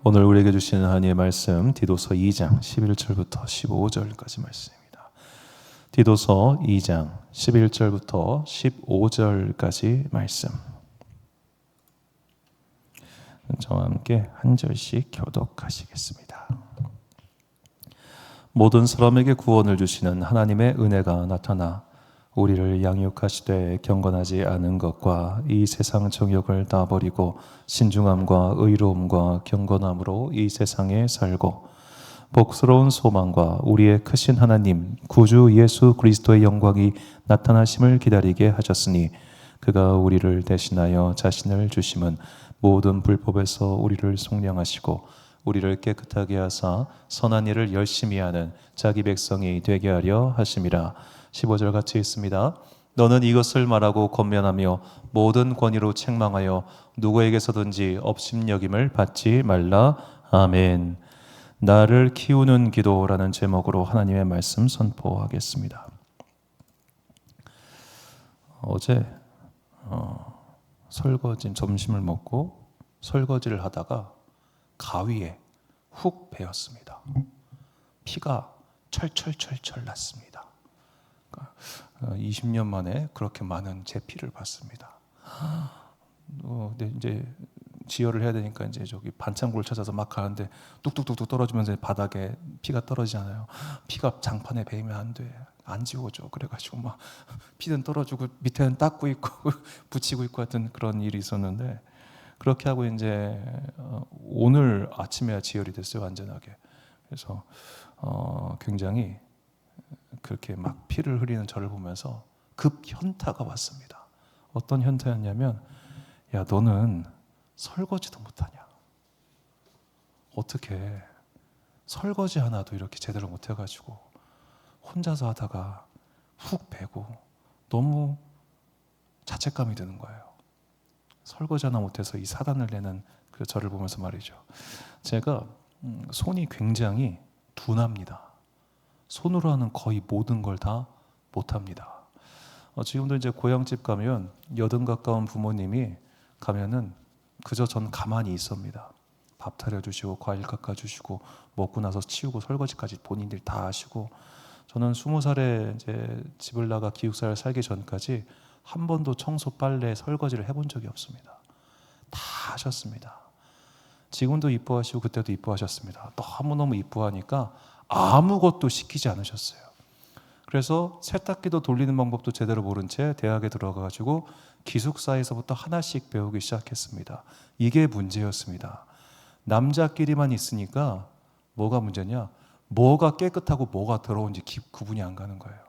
오늘 우리에게 주시는 하나님의 말씀 디도서 2장 11절부터 15절까지 말씀입니다. 디도서 2장 11절부터 15절까지 말씀. 저와 함께 한 절씩 교독하시겠습니다. 모든 사람에게 구원을 주시는 하나님의 은혜가 나타나 우리를 양육하시되 경건하지 않은 것과 이 세상 정욕을 다 버리고 신중함과 의로움과 경건함으로 이 세상에 살고 복스러운 소망과 우리의 크신 하나님 구주 예수 그리스도의 영광이 나타나심을 기다리게 하셨으니 그가 우리를 대신하여 자신을 주심은 모든 불법에서 우리를 속량하시고 우리를 깨끗하게 하사 선한 일을 열심히 하는 자기 백성이 되게 하려 하심이라. 15절 같이 있습니다. 너는 이것을 말하고 권면하며 모든 권위로 책망하여 누구에게서든지 업심여김을 받지 말라. 아멘. 나를 키우는 기도라는 제목으로 하나님의 말씀 선포하겠습니다. 어제 설거지 점심을 먹고 설거지를 하다가 가위에 훅 베었습니다. 피가 철철철철 났습니다. 20년 만에 그렇게 많은 제 피를 봤습니다. 근데 이제 지혈을 해야 되니까 이제 저기 반창고를 찾아서 막 가는데 뚝뚝뚝뚝 떨어지면서 바닥에 피가 떨어지잖아요. 피가 장판에 베이면 안 돼. 안 지워져. 그래가지고 막 피는 떨어지고 밑에는 닦고 있고 붙이고 있고 하여튼 그런 일이 있었는데 그렇게 하고 이제 오늘 아침에야 지혈이 됐어요. 완전하게. 그래서 굉장히 그렇게 막 피를 흐리는 저를 보면서 급 현타가 왔습니다. 어떤 현타였냐면 야 너는 설거지도 못하냐? 어떻게 설거지 하나도 이렇게 제대로 못해가지고 혼자서 하다가 훅 베고 너무 자책감이 드는 거예요. 설거지 하나 못해서 이 사단을 내는 그 저를 보면서 말이죠. 제가 손이 굉장히 둔합니다. 손으로 하는 거의 모든 걸 다 못합니다. 지금도 이제 고향집 가면 80 가까운 부모님이 가면은 그저 전 가만히 있습니다. 밥 차려주시고 과일 깎아주시고 먹고 나서 치우고 설거지까지 본인들 다 하시고 저는 20살에 이제 집을 나가 기숙사를 살기 전까지 한 번도 청소, 빨래, 설거지를 해본 적이 없습니다. 다 하셨습니다. 지금도 이뻐하시고 그때도 이뻐하셨습니다. 너무너무 이뻐하니까 아무것도 시키지 않으셨어요. 그래서 세탁기도 돌리는 방법도 제대로 모른 채 대학에 들어가가지고 기숙사에서부터 하나씩 배우기 시작했습니다. 이게 문제였습니다. 남자끼리만 있으니까 뭐가 문제냐? 뭐가 깨끗하고 뭐가 더러운지 구분이 안 가는 거예요.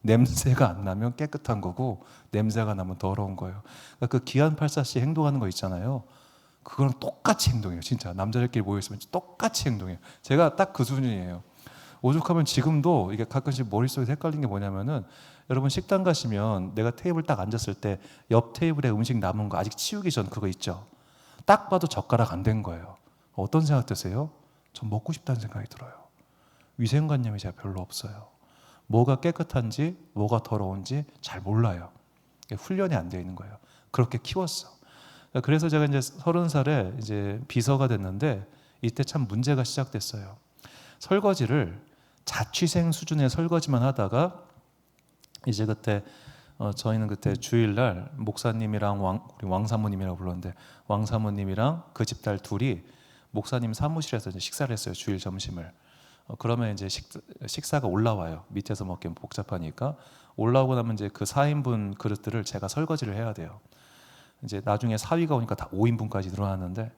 냄새가 안 나면 깨끗한 거고 냄새가 나면 더러운 거예요. 그러니까 그 기안84씨 행동하는 거 있잖아요. 그거랑 똑같이 행동해요. 진짜 남자들끼리 모여있으면 똑같이 행동해요. 제가 딱 그 수준이에요. 오죽하면 지금도 이게 가끔씩 머릿속에 헷갈리는 게 뭐냐면은 여러분 식당 가시면 내가 테이블 딱 앉았을 때 옆 테이블에 음식 남은 거 아직 치우기 전 그거 있죠. 딱 봐도 젓가락 안 된 거예요. 어떤 생각 드세요? 전 먹고 싶다는 생각이 들어요. 위생관념이 제가 별로 없어요. 뭐가 깨끗한지 뭐가 더러운지 잘 몰라요. 훈련이 안 되어 있는 거예요. 그렇게 키웠어. 그래서 제가 이제 30살에 이제 비서가 됐는데 이때 참 문제가 시작됐어요. 설거지를 자취생 수준의 설거지만 하다가 이제 그때 저희는 그때 주일날 목사님이랑 우리 왕사모님이라고 불렀는데 왕사모님이랑 그 집 딸 둘이 목사님 사무실에서 이제 식사를 했어요. 주일 점심을. 그러면 이제 식사가 올라와요. 밑에서 먹기엔 복잡하니까 올라오고 나면 이제 그 4인분 그릇들을 제가 설거지를 해야 돼요. 이제 나중에 사위가 오니까 다 5인분까지 늘어났는데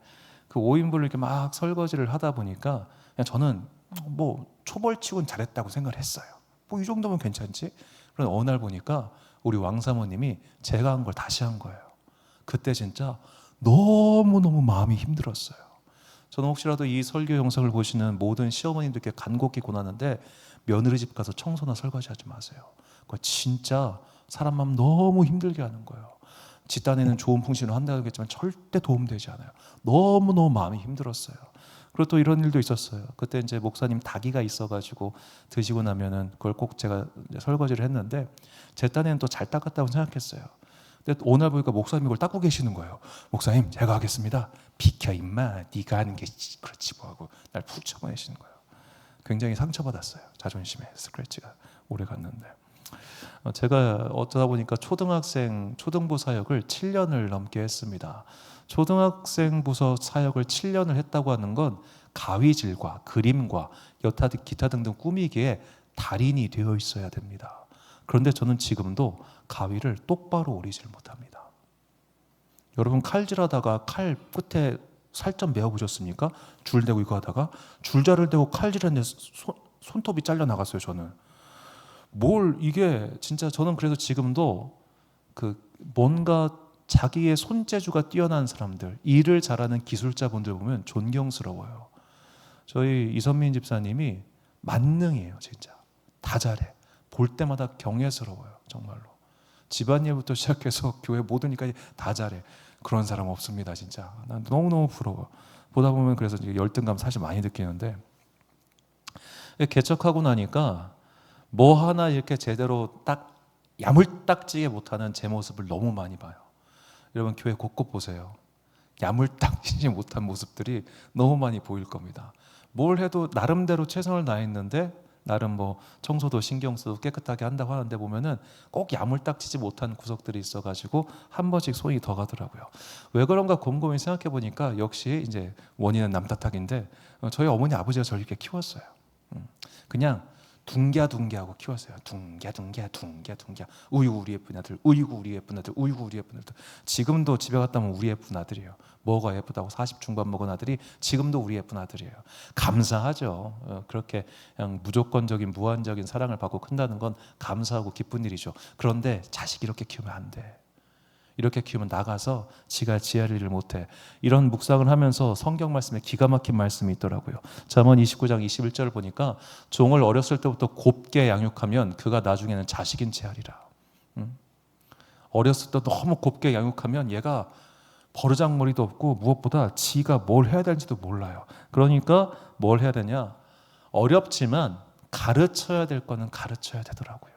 그 5인분을 이렇게 막 설거지를 하다 보니까 그냥 저는 뭐 초벌치고는 잘했다고 생각을 했어요. 뭐 이 정도면 괜찮지? 그런데 어느 날 보니까 우리 왕사모님이 제가 한 걸 다시 한 거예요. 그때 진짜 너무너무 마음이 힘들었어요. 저는 혹시라도 이 설교 영상을 보시는 모든 시어머님들께 간곡히 권하는데 며느리 집 가서 청소나 설거지하지 마세요. 그거 진짜 사람 마음 너무 힘들게 하는 거예요. 집단에는 좋은 풍신을 한다고 했지만 절대 도움되지 않아요. 너무너무 마음이 힘들었어요. 그리고 또 이런 일도 있었어요. 그때 이제 목사님 닭이가 있어가지고 드시고 나면은 그걸 꼭 제가 설거지를 했는데 제 딴에는 또 잘 닦았다고 생각했어요. 근데 어느 날 보니까 목사님이 그걸 닦고 계시는 거예요. 목사님, 제가 하겠습니다. 비켜 임마, 네가 하는 게 그렇지 뭐 하고 날 푹 쳐보내시는 거예요. 굉장히 상처받았어요. 자존심에 스크래치가 오래 갔는데. 제가 어쩌다 보니까 초등부 사역을 7년을 넘게 했습니다. 초등학생 부서 사역을 7년을 했다고 하는 건 가위질과 그림과 여타 기타 등등 꾸미기에 달인이 되어 있어야 됩니다. 그런데 저는 지금도 가위를 똑바로 오리질 못합니다. 여러분, 칼질하다가 칼 끝에 살점 베어보셨습니까? 줄 대고 이거 하다가 줄자를 대고 칼질했는데 손톱이 잘려 나갔어요. 저는 이게 진짜, 저는 그래서 지금도 뭔가 자기의 손재주가 뛰어난 사람들, 일을 잘하는 기술자분들 보면 존경스러워요. 저희 이선민 집사님이 만능이에요. 진짜 다 잘해. 볼 때마다 경외스러워요. 정말로 집안일부터 시작해서 교회 모든 일까지 다 잘해. 그런 사람 없습니다. 진짜 난 너무너무 부러워. 보다 보면 그래서 열등감 사실 많이 느끼는데, 개척하고 나니까 뭐 하나 이렇게 제대로 딱 야물딱지게 못하는 제 모습을 너무 많이 봐요. 여러분, 교회 곳곳 보세요. 야물딱지지 못한 모습들이 너무 많이 보일 겁니다. 뭘 해도 나름대로 최선을 다했는데, 나름 뭐 청소도 신경 써도 깨끗하게 한다고 하는데 보면은 꼭 야물딱지지 못한 구석들이 있어가지고 한 번씩 손이 더 가더라고요. 왜 그런가 곰곰이 생각해 보니까 역시 이제 원인은 남 탓학인데, 저희 어머니 아버지가 저를 이렇게 키웠어요. 그냥 둥갸둥갸하고 키웠어요. 둥갸둥갸. 우이구 우리 예쁜 아들, 우이구 우리 예쁜 아들, 우이구 우리 예쁜 아들. 지금도 집에 갔다 오면 우리 예쁜 아들이에요. 뭐가 예쁘다고 40 중반 먹은 아들이 지금도 우리 예쁜 아들이에요. 감사하죠. 그렇게 그냥 무조건적인 무한적인 사랑을 받고 큰다는 건 감사하고 기쁜 일이죠. 그런데 자식 이렇게 키우면 안 돼. 이렇게 키우면 나가서 지가 지할 일을 못해. 이런 묵상을 하면서 성경 말씀에 기가 막힌 말씀이 있더라고요. 잠언 29장 21절을 보니까 종을 어렸을 때부터 곱게 양육하면 그가 나중에는 자식인 채 하리라. 어렸을 때 너무 곱게 양육하면 얘가 버르장머리도 없고 무엇보다 지가 뭘 해야 되는지도 몰라요. 그러니까 뭘 해야 되냐? 어렵지만 가르쳐야 될 거는 가르쳐야 되더라고요.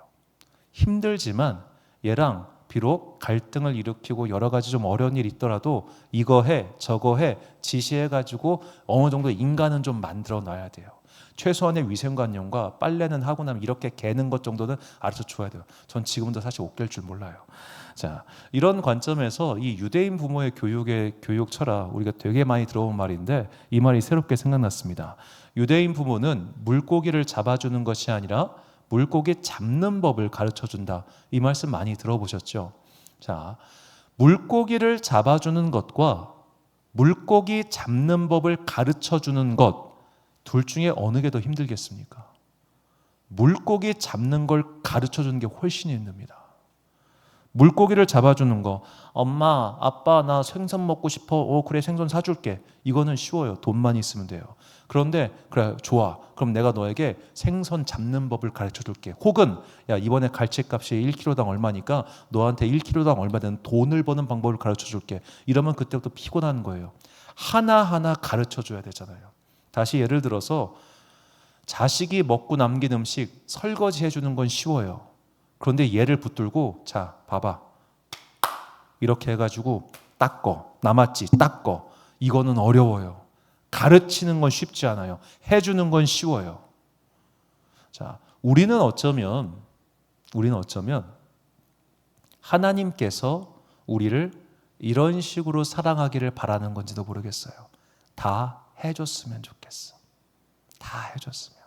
힘들지만 얘랑 비록 갈등을 일으키고 여러 가지 좀 어려운 일이 있더라도 이거 해 저거 해 지시해가지고 어느 정도 인간은 좀 만들어 놔야 돼요. 최소한의 위생관념과 빨래는 하고 나면 이렇게 개는 것 정도는 알아서 줘야 돼요. 전 지금도 사실 옷 갤 줄 몰라요. 자, 이런 관점에서 이 유대인 부모의 교육 철학, 우리가 되게 많이 들어본 말인데 이 말이 새롭게 생각났습니다. 유대인 부모는 물고기를 잡아주는 것이 아니라 물고기 잡는 법을 가르쳐준다. 이 말씀 많이 들어보셨죠? 자, 물고기를 잡아주는 것과 물고기 잡는 법을 가르쳐주는 것, 둘 중에 어느 게 더 힘들겠습니까? 물고기 잡는 걸 가르쳐주는 게 훨씬 힘듭니다. 물고기를 잡아주는 거, 엄마, 아빠 나 생선 먹고 싶어. 그래 생선 사줄게. 이거는 쉬워요. 돈만 있으면 돼요. 그런데 그래 좋아. 그럼 내가 너에게 생선 잡는 법을 가르쳐줄게. 혹은 야 이번에 갈치값이 1kg당 얼마니까 너한테 1kg당 얼마 되는 돈을 버는 방법을 가르쳐줄게. 이러면 그때부터 피곤한 거예요. 하나하나 가르쳐줘야 되잖아요. 다시 예를 들어서 자식이 먹고 남긴 음식 설거지 해주는 건 쉬워요. 그런데 얘를 붙들고 자 봐봐 이렇게 해가지고 닦어 남았지 닦어 이거는 어려워요. 가르치는 건 쉽지 않아요. 해주는 건 쉬워요. 자, 우리는 어쩌면 하나님께서 우리를 이런 식으로 사랑하기를 바라는 건지도 모르겠어요. 다 해줬으면 좋겠어. 다 해줬으면.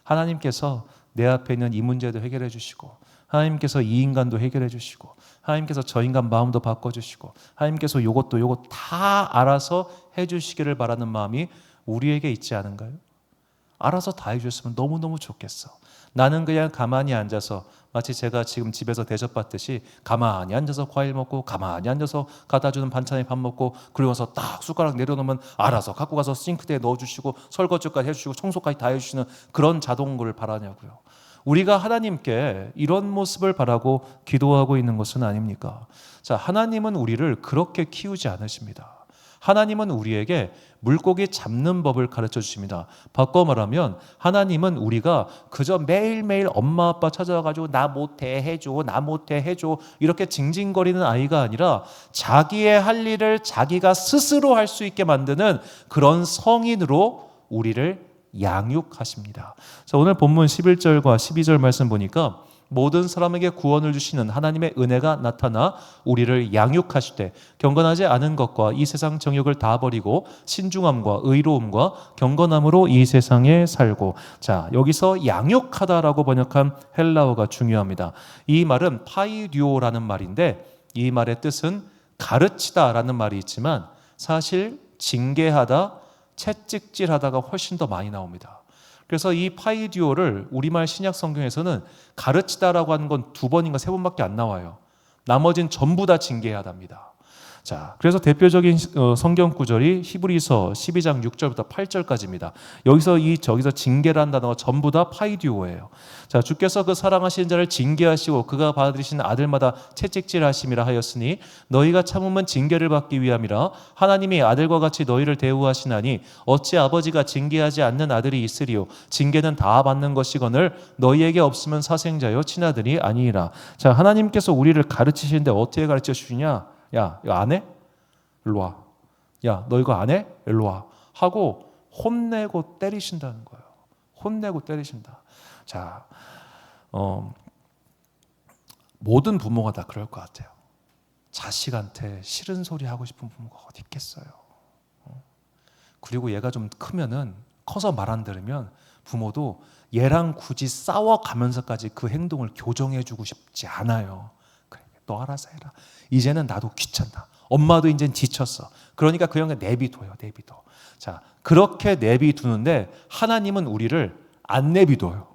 하나님께서 내 앞에 있는 이 문제도 해결해 주시고 하나님께서 이 인간도 해결해 주시고 하나님께서 저 인간 마음도 바꿔주시고 하나님께서 요것 다 알아서 해주시기를 바라는 마음이 우리에게 있지 않은가요? 알아서 다 해주셨으면 너무너무 좋겠어. 나는 그냥 가만히 앉아서 마치 제가 지금 집에서 대접받듯이 가만히 앉아서 과일 먹고 가만히 앉아서 갖다주는 반찬에 밥 먹고 그리고 와서 딱 숟가락 내려놓으면 알아서 갖고 가서 싱크대에 넣어주시고 설거지까지 해주시고 청소까지 다 해주시는 그런 자동을 바라냐고요. 우리가 하나님께 이런 모습을 바라고 기도하고 있는 것은 아닙니까? 자, 하나님은 우리를 그렇게 키우지 않으십니다. 하나님은 우리에게 물고기 잡는 법을 가르쳐 주십니다. 바꿔 말하면 하나님은 우리가 그저 매일매일 엄마 아빠 찾아와가지고 나 못해 해줘, 나 못해 해줘 이렇게 징징거리는 아이가 아니라 자기의 할 일을 자기가 스스로 할 수 있게 만드는 그런 성인으로 우리를 양육하십니다. 자, 오늘 본문 11절과 12절 말씀 보니까 모든 사람에게 구원을 주시는 하나님의 은혜가 나타나 우리를 양육하시되 경건하지 않은 것과 이 세상 정욕을 다 버리고 신중함과 의로움과 경건함으로 이 세상에 살고. 자, 여기서 양육하다라고 번역한 헬라어가 중요합니다. 이 말은 파이듀오라는 말인데 이 말의 뜻은 가르치다라는 말이 있지만 사실 징계하다, 채찍질하다가 훨씬 더 많이 나옵니다. 그래서 이 파이디오를 우리말 신약 성경에서는 가르치다라고 하는 건 2번인가 3번밖에 안 나와요. 나머진 전부 다 징계하답니다. 자, 그래서 대표적인 성경 구절이 히브리서 12장 6절부터 8절까지입니다. 저기서 징계라는 단어가 전부 다 파이디오예요. 자, 주께서 그 사랑하신 자를 징계하시고 그가 받으신 아들마다 채찍질하심이라 하였으니 너희가 참으면 징계를 받기 위함이라. 하나님이 아들과 같이 너희를 대우하시나니 어찌 아버지가 징계하지 않는 아들이 있으리요. 징계는 다 받는 것이거늘 너희에게 없으면 사생자요 친아들이 아니니라. 자, 하나님께서 우리를 가르치시는데 어떻게 가르쳐 주시냐? 야, 이거 안 해? 일로 와. 야, 너 이거 안 해? 일로 와. 하고 혼내고 때리신다는 거예요. 혼내고 때리신다. 자, 모든 부모가 다 그럴 것 같아요. 자식한테 싫은 소리 하고 싶은 부모가 어디 있겠어요. 그리고 얘가 좀 크면은 커서 말 안 들으면 부모도 얘랑 굳이 싸워가면서까지 그 행동을 교정해주고 싶지 않아요. 그래, 너 알아서 해라. 이제는 나도 귀찮다. 엄마도 이제 지쳤어. 그러니까 그 형을 내비둬요. 내비둬. 자, 그렇게 내비두는데 하나님은 우리를 안 내비둬요.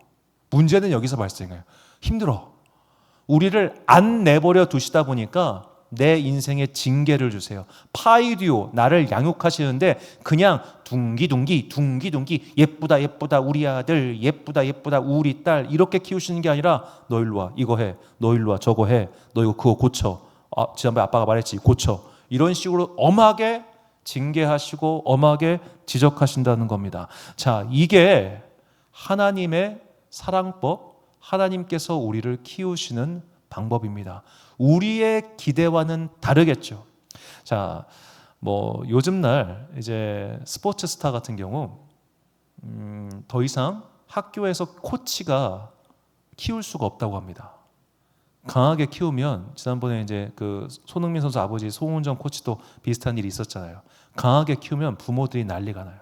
문제는 여기서 발생해요. 힘들어. 우리를 안 내버려 두시다 보니까 내 인생에 징계를 주세요. 파이디오, 나를 양육하시는데 그냥 둥기둥기 예쁘다 예쁘다 우리 아들, 예쁘다 예쁘다 우리 딸 이렇게 키우시는 게 아니라 너 일로 와, 이거 해, 너 일로 와, 저거 해, 너 이거 그거 고쳐, 지난번에 아빠가 말했지, 고쳐. 이런 식으로 엄하게 징계하시고 엄하게 지적하신다는 겁니다. 자, 이게 하나님의 사랑법, 하나님께서 우리를 키우시는 방법입니다. 우리의 기대와는 다르겠죠. 자, 뭐 요즘 날 이제 스포츠 스타 같은 경우 더 이상 학교에서 코치가 키울 수가 없다고 합니다. 강하게 키우면, 지난번에 이제 그 손흥민 선수 아버지 송은정 코치도 비슷한 일이 있었잖아요. 강하게 키우면 부모들이 난리가 나요.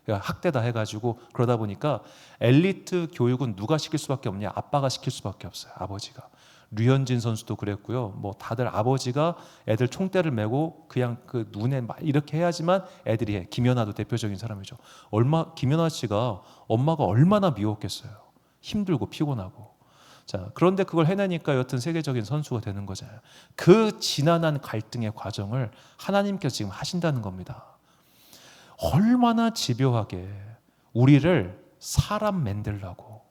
그러니까 학대다 해가지고. 그러다 보니까 엘리트 교육은 누가 시킬 수밖에 없냐? 아빠가 시킬 수밖에 없어요. 아버지가. 류현진 선수도 그랬고요. 뭐 다들 아버지가 애들 총대를 메고 그냥 그 눈에 막 이렇게 해야지만 애들이 해. 김연아도 대표적인 사람이죠. 김연아 씨가 엄마가 얼마나 미웠겠어요. 힘들고 피곤하고. 자, 그런데 그걸 해내니까 여튼 세계적인 선수가 되는 거잖아요. 그 지난한 갈등의 과정을 하나님께서 지금 하신다는 겁니다. 얼마나 집요하게 우리를 사람 만들려고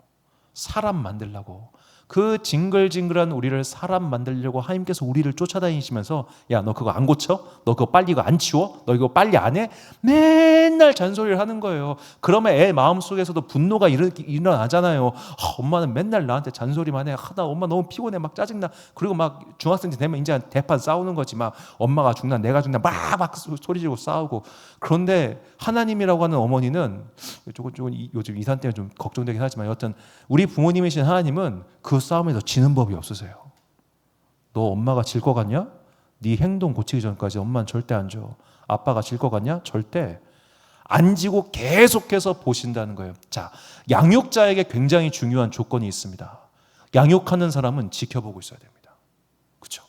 그 징글징글한 우리를 사람 만들려고 하나님께서 우리를 쫓아다니시면서 야, 너 그거 안 고쳐? 너 그거 빨리 이거 안 치워? 너 이거 빨리 안 해? 맨날 잔소리를 하는 거예요. 그러면 애 마음속에서도 분노가 일어나잖아요. 엄마는 맨날 나한테 잔소리만 해. 나 엄마 너무 피곤해. 막 짜증나. 그리고 막 중학생 때 되면 이제 대판 싸우는 거지. 막 엄마가 죽나 내가 죽나 막 소리 지르고 싸우고. 그런데 하나님이라고 하는 어머니는 조금 요즘 이산 때문에 좀 걱정되긴 하지만 여튼 우리 부모님이신 하나님은 그 싸움에서 지는 법이 없으세요. 너 엄마가 질 것 같냐? 네 행동 고치기 전까지 엄마는 절대 안 줘. 아빠가 질 것 같냐? 절대 안 지고 계속해서 보신다는 거예요. 자, 양육자에게 굉장히 중요한 조건이 있습니다. 양육하는 사람은 지켜보고 있어야 됩니다. 그렇죠?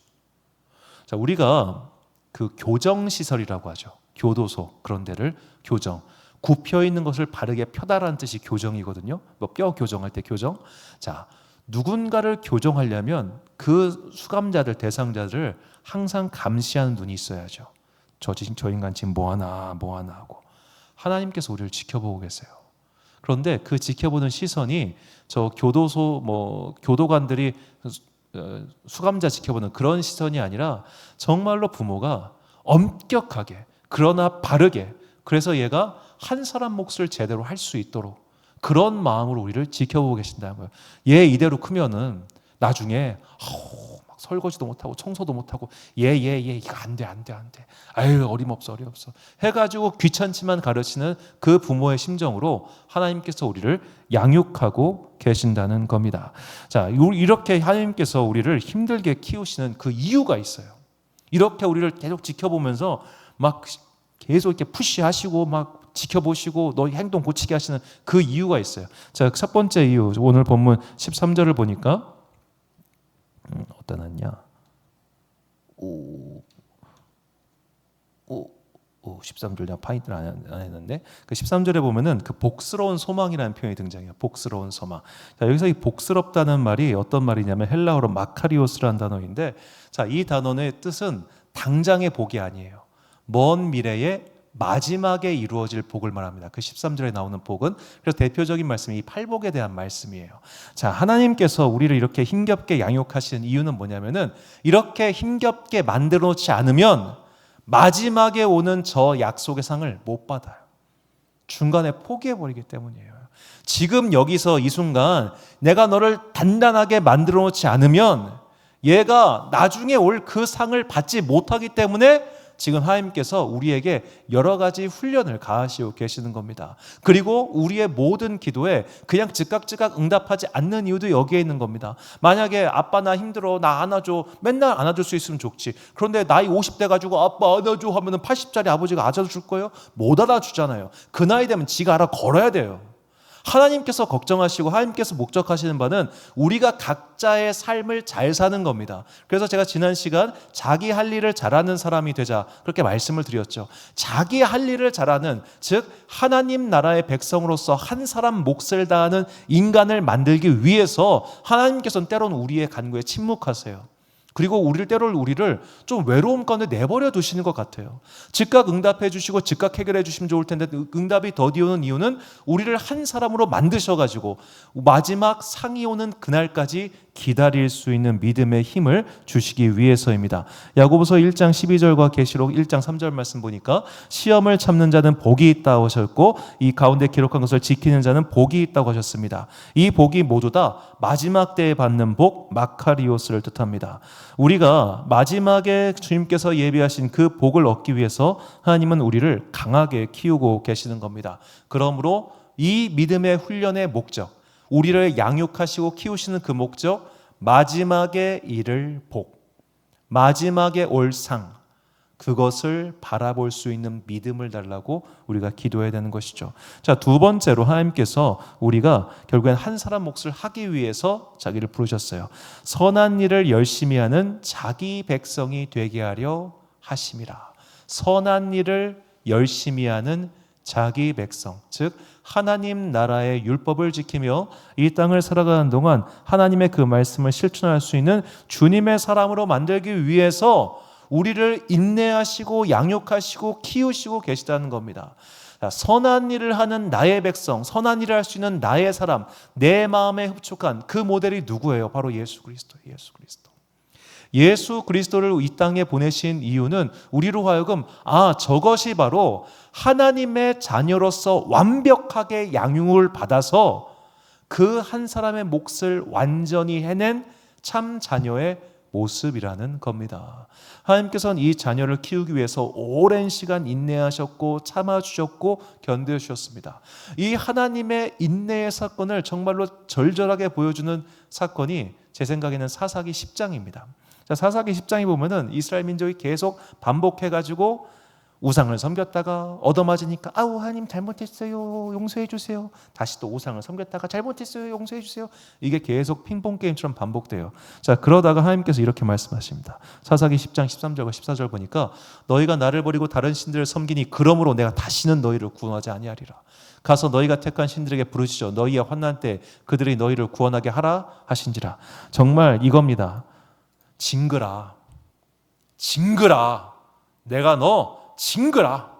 자, 우리가 그 교정시설이라고 하죠. 교도소, 그런 데를 교정. 굽혀 있는 것을 바르게 펴다라는 뜻이 교정이거든요. 뭐 뼈 교정할 때 교정. 자, 누군가를 교정하려면 그 수감자들, 대상자들을 항상 감시하는 눈이 있어야죠. 저 인간 지금 뭐 하나 하고. 하나님께서 우리를 지켜보고 계세요. 그런데 그 지켜보는 시선이 저 교도소 교도관들이 수감자 지켜보는 그런 시선이 아니라 정말로 부모가 엄격하게 그러나 바르게, 그래서 얘가 한 사람 몫을 제대로 할 수 있도록 그런 마음으로 우리를 지켜보고 계신다는 거예요. 얘 이대로 크면은 나중에 막 설거지도 못하고 청소도 못하고 얘 이거 안 돼. 아유 어림없어 해가지고 귀찮지만 가르치는 그 부모의 심정으로 하나님께서 우리를 양육하고 계신다는 겁니다. 자, 이렇게 하나님께서 우리를 힘들게 키우시는 그 이유가 있어요. 이렇게 우리를 계속 지켜보면서 막 계속 이렇게 푸시하시고 막 지켜보시고 너희 행동 고치게 하시는 그 이유가 있어요. 자, 첫 번째 이유, 오늘 본문 13절을 보니까 어디다 놨냐? 13절 내가 파인트를 안 했는데 그 13절에 보면은 그 복스러운 소망이라는 표현이 등장해요. 복스러운 소망. 자, 여기서 이 복스럽다는 말이 어떤 말이냐면 헬라어로 마카리오스라는 단어인데, 자, 이 단어의 뜻은 당장의 복이 아니에요. 먼 미래에 마지막에 이루어질 복을 말합니다. 그 13절에 나오는 복은, 그래서 대표적인 말씀이 이 팔복에 대한 말씀이에요. 자, 하나님께서 우리를 이렇게 힘겹게 양육하시는 이유는 뭐냐면은 이렇게 힘겹게 만들어 놓지 않으면 마지막에 오는 저 약속의 상을 못 받아요. 중간에 포기해버리기 때문이에요. 지금 여기서 이 순간 내가 너를 단단하게 만들어 놓지 않으면 얘가 나중에 올 그 상을 받지 못하기 때문에 지금 하나님께서 우리에게 여러 가지 훈련을 가하시고 계시는 겁니다. 그리고 우리의 모든 기도에 그냥 즉각 응답하지 않는 이유도 여기에 있는 겁니다. 만약에 아빠 나 힘들어, 나 안아줘, 맨날 안아줄 수 있으면 좋지. 그런데 나이 50대 가지고 아빠 안아줘 하면은 80짜리 아버지가 안아줄 거예요? 못 안아주잖아요. 그 나이 되면 지가 알아 걸어야 돼요. 하나님께서 걱정하시고 하나님께서 목적하시는 바는 우리가 각자의 삶을 잘 사는 겁니다. 그래서 제가 지난 시간 자기 할 일을 잘하는 사람이 되자 그렇게 말씀을 드렸죠. 자기 할 일을 잘하는, 즉 하나님 나라의 백성으로서 한 사람 몫을 다하는 인간을 만들기 위해서 하나님께서는 때로는 우리의 간구에 침묵하세요. 그리고 우리를 좀 외로움 가운데 내버려 두시는 것 같아요. 즉각 응답해 주시고 즉각 해결해 주시면 좋을 텐데 응답이 더디 오는 이유는 우리를 한 사람으로 만드셔가지고 마지막 상이 오는 그날까지 기다릴 수 있는 믿음의 힘을 주시기 위해서입니다. 야고보서 1장 12절과 계시록 1장 3절 말씀 보니까 시험을 참는 자는 복이 있다고 하셨고 이 가운데 기록한 것을 지키는 자는 복이 있다고 하셨습니다. 이 복이 모두 다 마지막 때에 받는 복, 마카리오스를 뜻합니다. 우리가 마지막에 주님께서 예비하신 그 복을 얻기 위해서 하나님은 우리를 강하게 키우고 계시는 겁니다. 그러므로 이 믿음의 훈련의 목적, 우리를 양육하시고 키우시는 그 목적, 마지막에 이를 복, 마지막에 올 상, 그것을 바라볼 수 있는 믿음을 달라고 우리가 기도해야 되는 것이죠. 자, 두 번째로 하나님께서 우리가 결국엔 한 사람 몫을 하기 위해서 자기를 부르셨어요. 선한 일을 열심히 하는 자기 백성이 되게 하려 하심이라. 선한 일을 열심히 하는 자기 백성, 즉 하나님 나라의 율법을 지키며 이 땅을 살아가는 동안 하나님의 그 말씀을 실천할 수 있는 주님의 사람으로 만들기 위해서 우리를 인내하시고 양육하시고 키우시고 계시다는 겁니다. 선한 일을 하는 나의 백성, 선한 일을 할 수 있는 나의 사람, 내 마음에 흡족한 그 모델이 누구예요? 바로 예수 그리스도예요. 예수 그리스도를 이 땅에 보내신 이유는 우리로 하여금 저것이 바로 하나님의 자녀로서 완벽하게 양육을 받아서 그 한 사람의 몫을 완전히 해낸 참 자녀의 모습이라는 겁니다. 하나님께서는 이 자녀를 키우기 위해서 오랜 시간 인내하셨고 참아주셨고 견뎌주셨습니다. 이 하나님의 인내의 사건을 정말로 절절하게 보여주는 사건이 제 생각에는 사사기 10장입니다. 자, 사사기 10장에 보면은 이스라엘 민족이 계속 반복해가지고 우상을 섬겼다가 얻어맞으니까 하나님 잘못했어요, 용서해 주세요. 다시 또 우상을 섬겼다가 잘못했어요, 용서해 주세요. 이게 계속 핑퐁 게임처럼 반복돼요. 자, 그러다가 하나님께서 이렇게 말씀하십니다. 사사기 10장 13절과 14절 보니까 너희가 나를 버리고 다른 신들을 섬기니 그러므로 내가 다시는 너희를 구원하지 아니하리라. 가서 너희가 택한 신들에게 부르시죠. 너희의 환난 때 그들이 너희를 구원하게 하라 하신지라. 정말 이겁니다. 징그라. 내가 너 징그라.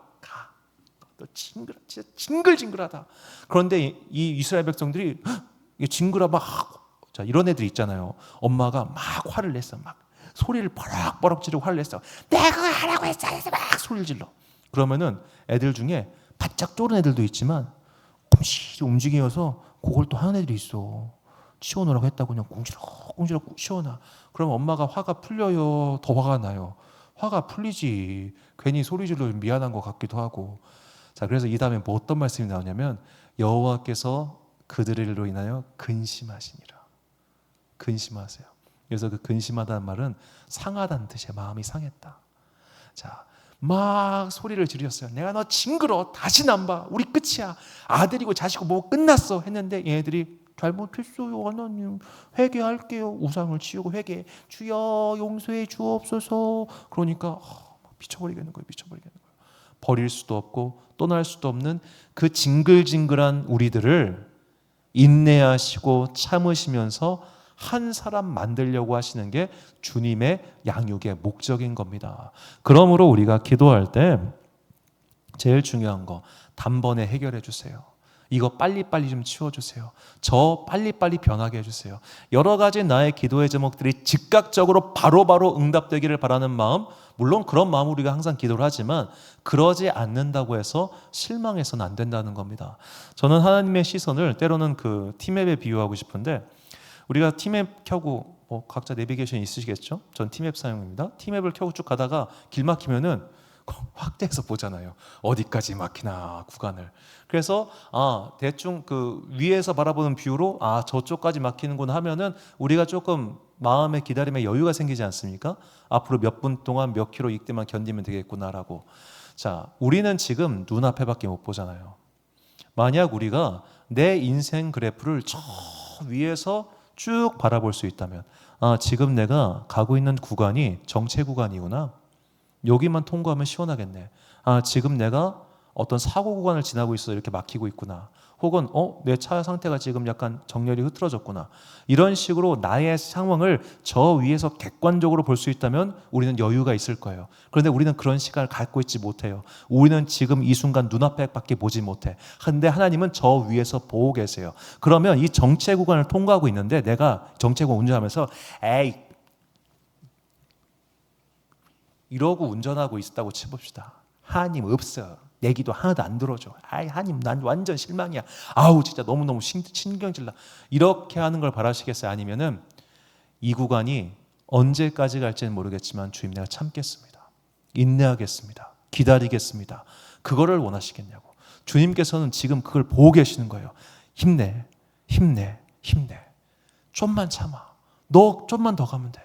너 징그라. 진짜 징글징글하다. 그런데 이 이스라엘 백성들이 징그라 자, 이런 애들 있잖아요. 엄마가 막 화를 냈어. 막 소리를 버럭버럭 지르고 화를 냈어. 내가 그거 하라고 했어. 막 소리를 질러. 그러면은 애들 중에 바짝 졸은 애들도 있지만 꼼실히 움직여서 그걸 또 하는 애들이 있어. 치워놓으라고 했다고 그냥 꽁지럭꽁지럭 치워놔. 그럼 엄마가 화가 풀려요? 더 화가 나요? 화가 풀리지. 괜히 소리 질러 미안한 것 같기도 하고. 자, 그래서 이 다음에 뭐 어떤 말씀이 나오냐면 여호와께서 그들로 인하여 근심하시니라. 근심하세요. 그래서 그 근심하다는 말은 상하다는 뜻이에요. 마음이 상했다. 자, 막 소리를 지르셨어요. 내가 너 징그러. 다시는 안 봐. 우리 끝이야. 아들이고 자식이고 뭐 끝났어. 했는데 얘네들이 잘못했어요. 하나님 회개할게요. 우상을 치우고 회개. 주여 용서해 주옵소서. 그러니까 미쳐버리겠는 거예요. 미쳐버리겠는 거예요. 버릴 수도 없고 떠날 수도 없는 그 징글징글한 우리들을 인내하시고 참으시면서 한 사람 만들려고 하시는 게 주님의 양육의 목적인 겁니다. 그러므로 우리가 기도할 때 제일 중요한 거 단번에 해결해 주세요. 이거 빨리빨리 좀 치워주세요. 저 빨리빨리 변하게 해주세요. 여러 가지 나의 기도의 제목들이 즉각적으로 바로바로 응답되기를 바라는 마음, 물론 그런 마음으로 우리가 항상 기도를 하지만 그러지 않는다고 해서 실망해서는 안 된다는 겁니다. 저는 하나님의 시선을 때로는 그 티맵에 비유하고 싶은데 우리가 티맵 켜고 뭐 각자 내비게이션 있으시겠죠? 전 티맵 사용입니다. 티맵을 켜고 쭉 가다가 길 막히면은 확대해서 보잖아요. 어디까지 막히나 구간을. 그래서 대충 그 위에서 바라보는 뷰로 저쪽까지 막히는구나 하면은 우리가 조금 마음의 기다림에 여유가 생기지 않습니까? 앞으로 몇 분 동안 몇 킬로 이때만 견디면 되겠구나라고. 자, 우리는 지금 눈앞에밖에 못 보잖아요. 만약 우리가 내 인생 그래프를 저 위에서 쭉 바라볼 수 있다면 지금 내가 가고 있는 구간이 정체 구간이구나. 여기만 통과하면 시원하겠네. 지금 내가 어떤 사고 구간을 지나고 있어 이렇게 막히고 있구나. 혹은 내 차 상태가 지금 약간 정렬이 흐트러졌구나. 이런 식으로 나의 상황을 저 위에서 객관적으로 볼 수 있다면 우리는 여유가 있을 거예요. 그런데 우리는 그런 시간을 갖고 있지 못해요. 우리는 지금 이 순간 눈앞에밖에 보지 못해. 그런데 하나님은 저 위에서 보고 계세요. 그러면 이 정체 구간을 통과하고 있는데 내가 정체 구간 운전하면서 에이 이러고 운전하고 있다고 쳐봅시다. 하나님 없어. 내 기도 하나도 안 들어줘. 하나님 난 완전 실망이야. 진짜 너무너무 신경질나. 이렇게 하는 걸 바라시겠어요? 아니면은 이 구간이 언제까지 갈지는 모르겠지만 주님 내가 참겠습니다. 인내하겠습니다. 기다리겠습니다. 그거를 원하시겠냐고. 주님께서는 지금 그걸 보고 계시는 거예요. 힘내. 좀만 참아. 너 좀만 더 가면 돼.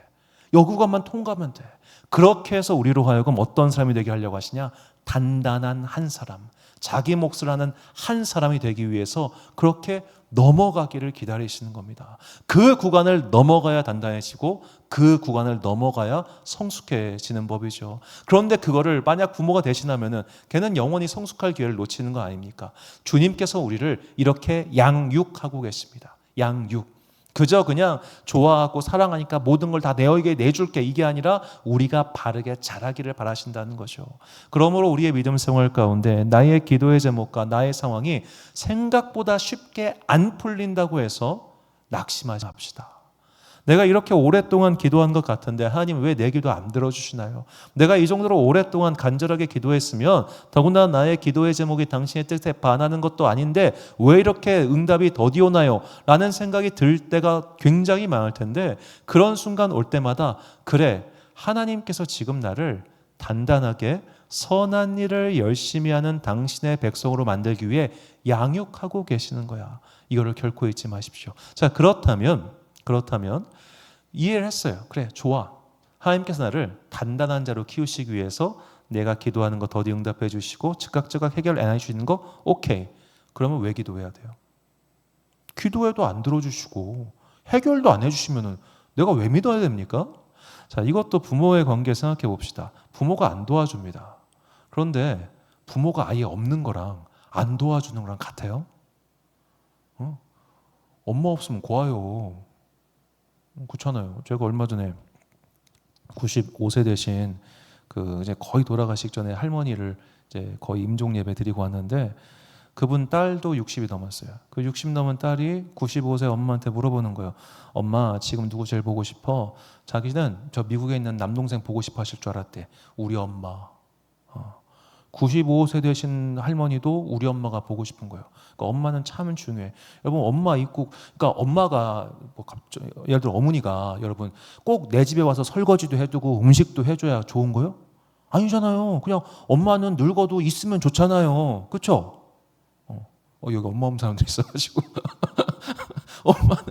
여 구간만 통과하면 돼. 그렇게 해서 우리로 하여금 어떤 사람이 되게 하려고 하시냐? 단단한 한 사람, 자기 몫을 하는 한 사람이 되기 위해서 그렇게 넘어가기를 기다리시는 겁니다. 그 구간을 넘어가야 단단해지고 그 구간을 넘어가야 성숙해지는 법이죠. 그런데 그거를 만약 부모가 대신하면은 걔는 영원히 성숙할 기회를 놓치는 거 아닙니까? 주님께서 우리를 이렇게 양육하고 계십니다. 양육. 그저 그냥 좋아하고 사랑하니까 모든 걸 다 너에게 내줄게 이게 아니라 우리가 바르게 자라기를 바라신다는 거죠. 그러므로 우리의 믿음 생활 가운데 나의 기도의 제목과 나의 상황이 생각보다 쉽게 안 풀린다고 해서 낙심하지 맙시다. 내가 이렇게 오랫동안 기도한 것 같은데 하나님 왜 내 기도 안 들어주시나요? 내가 이 정도로 오랫동안 간절하게 기도했으면 더군다나 나의 기도의 제목이 당신의 뜻에 반하는 것도 아닌데 왜 이렇게 응답이 더디 오나요? 라는 생각이 들 때가 굉장히 많을 텐데 그런 순간 올 때마다 그래 하나님께서 지금 나를 단단하게 선한 일을 열심히 하는 당신의 백성으로 만들기 위해 양육하고 계시는 거야. 이거를 결코 잊지 마십시오. 자, 그렇다면 이해를 했어요. 그래, 좋아. 하나님께서 나를 단단한 자로 키우시기 위해서 내가 기도하는 거 더디 응답해 주시고 즉각 해결 안 해주시는 거 오케이. 그러면 왜 기도해야 돼요? 기도해도 안 들어주시고 해결도 안 해주시면 내가 왜 믿어야 됩니까? 자, 이것도 부모의 관계 생각해 봅시다. 부모가 안 도와줍니다. 그런데 부모가 아예 없는 거랑 안 도와주는 거랑 같아요? 엄마 없으면 고아요. 그렇잖아요. 제가 얼마 전에 95세 되신 그 이제 거의 돌아가시기 전에 할머니를 이제 거의 임종 예배 드리고 왔는데 그분 딸도 60이 넘었어요. 그 60 넘은 딸이 95세 엄마한테 물어보는 거예요. 엄마 지금 누구 제일 보고 싶어? 자기는 저 미국에 있는 남동생 보고 싶어 하실 줄 알았대. 우리 엄마. 95세 되신 할머니도 우리 엄마가 보고 싶은 거예요. 그러니까 엄마는 참 중요해. 여러분 엄마 있고, 그러니까 엄마가 뭐 갑자기 예를 들어 어머니가 여러분 꼭 내 집에 와서 설거지도 해두고 음식도 해줘야 좋은 거요? 아니잖아요. 그냥 엄마는 늙어도 있으면 좋잖아요. 그렇죠? 여기 엄마 없는 사람들 있어가지고 엄마는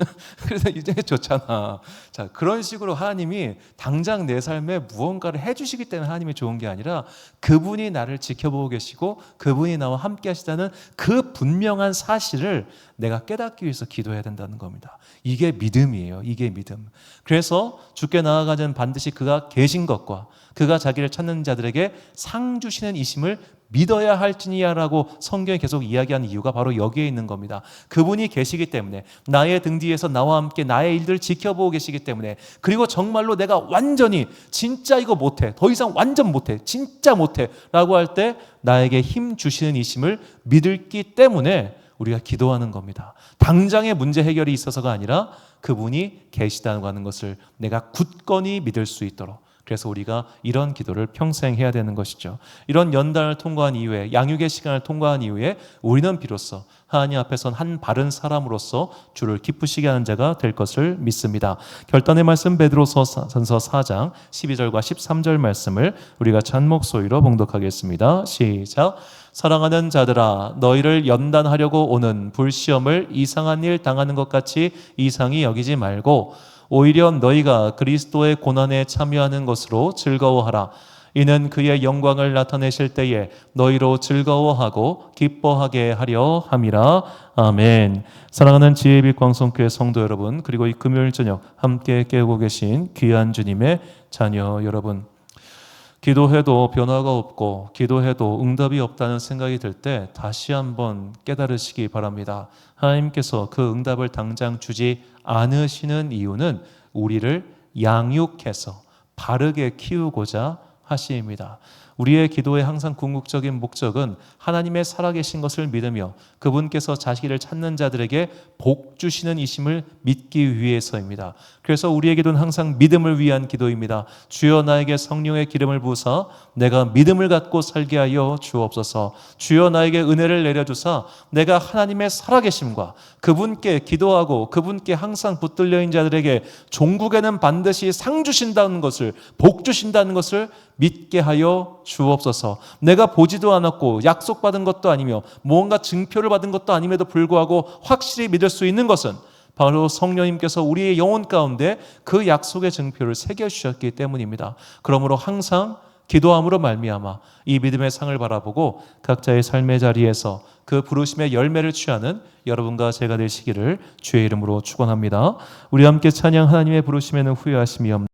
그래서 이제 좋잖아. 자, 그런 식으로 하나님이 당장 내 삶에 무언가를 해주시기 때문에 하나님이 좋은 게 아니라 그분이 나를 지켜보고 계시고 그분이 나와 함께 하시다는 그 분명한 사실을 내가 깨닫기 위해서 기도해야 된다는 겁니다. 이게 믿음이에요. 이게 믿음. 그래서 주께 나아가는 반드시 그가 계신 것과 그가 자기를 찾는 자들에게 상 주시는 이심을 믿어야 할지니라고 성경이 계속 이야기하는 이유가 바로 여기에 있는 겁니다. 그분이 계시기 때문에, 나의 등 뒤에서 나와 함께 나의 일들을 지켜보고 계시기 때문에, 그리고 정말로 내가 완전히 진짜 이거 못해, 더 이상 완전 못해, 진짜 못해 라고 할 때 나에게 힘 주시는 이심을 믿기 때문에 우리가 기도하는 겁니다. 당장의 문제 해결이 있어서가 아니라 그분이 계시다고 하는 것을 내가 굳건히 믿을 수 있도록, 그래서 우리가 이런 기도를 평생 해야 되는 것이죠. 이런 연단을 통과한 이후에, 양육의 시간을 통과한 이후에 우리는 비로소 하나님 앞에 선 한 바른 사람으로서 주를 기쁘시게 하는 자가 될 것을 믿습니다. 결단의 말씀 베드로전서 4장 12절과 13절 말씀을 우리가 찬목소리로 봉독하겠습니다. 시작. 사랑하는 자들아, 너희를 연단하려고 오는 불시험을 이상한 일 당하는 것 같이 이상히 여기지 말고 오히려 너희가 그리스도의 고난에 참여하는 것으로 즐거워하라. 이는 그의 영광을 나타내실 때에 너희로 즐거워하고 기뻐하게 하려 함이라. 아멘. 사랑하는 지혜의 빛 광성교회 성도 여러분, 그리고 이 금요일 저녁 함께 깨우고 계신 귀한 주님의 자녀 여러분, 기도해도 변화가 없고 기도해도 응답이 없다는 생각이 들 때 다시 한번 깨달으시기 바랍니다. 하나님께서 그 응답을 당장 주지 않으시는 이유는 우리를 양육해서 바르게 키우고자 하심입니다. 우리의 기도의 항상 궁극적인 목적은 하나님의 살아계신 것을 믿으며 그분께서 자기를 찾는 자들에게 복 주시는 이심을 믿기 위해서입니다. 그래서 우리의 기도는 항상 믿음을 위한 기도입니다. 주여 나에게 성령의 기름을 부으사 내가 믿음을 갖고 살게 하여 주옵소서. 주여 나에게 은혜를 내려주사 내가 하나님의 살아계심과 그분께 기도하고 그분께 항상 붙들려 있는 자들에게 종국에는 반드시 상 주신다는 것을, 복 주신다는 것을 믿게 하여 주옵소서. 내가 보지도 않았고 약속받은 것도 아니며 무언가 증표를 받은 것도 아님에도 불구하고 확실히 믿을 수 있는 것은 바로 성령님께서 우리의 영혼 가운데 그 약속의 증표를 새겨주셨기 때문입니다. 그러므로 항상 기도함으로 말미암아 이 믿음의 상을 바라보고 각자의 삶의 자리에서 그 부르심의 열매를 취하는 여러분과 제가 되시기를 주의 이름으로 축원합니다. 우리 함께 찬양. 하나님의 부르심에는 후회하심이 없는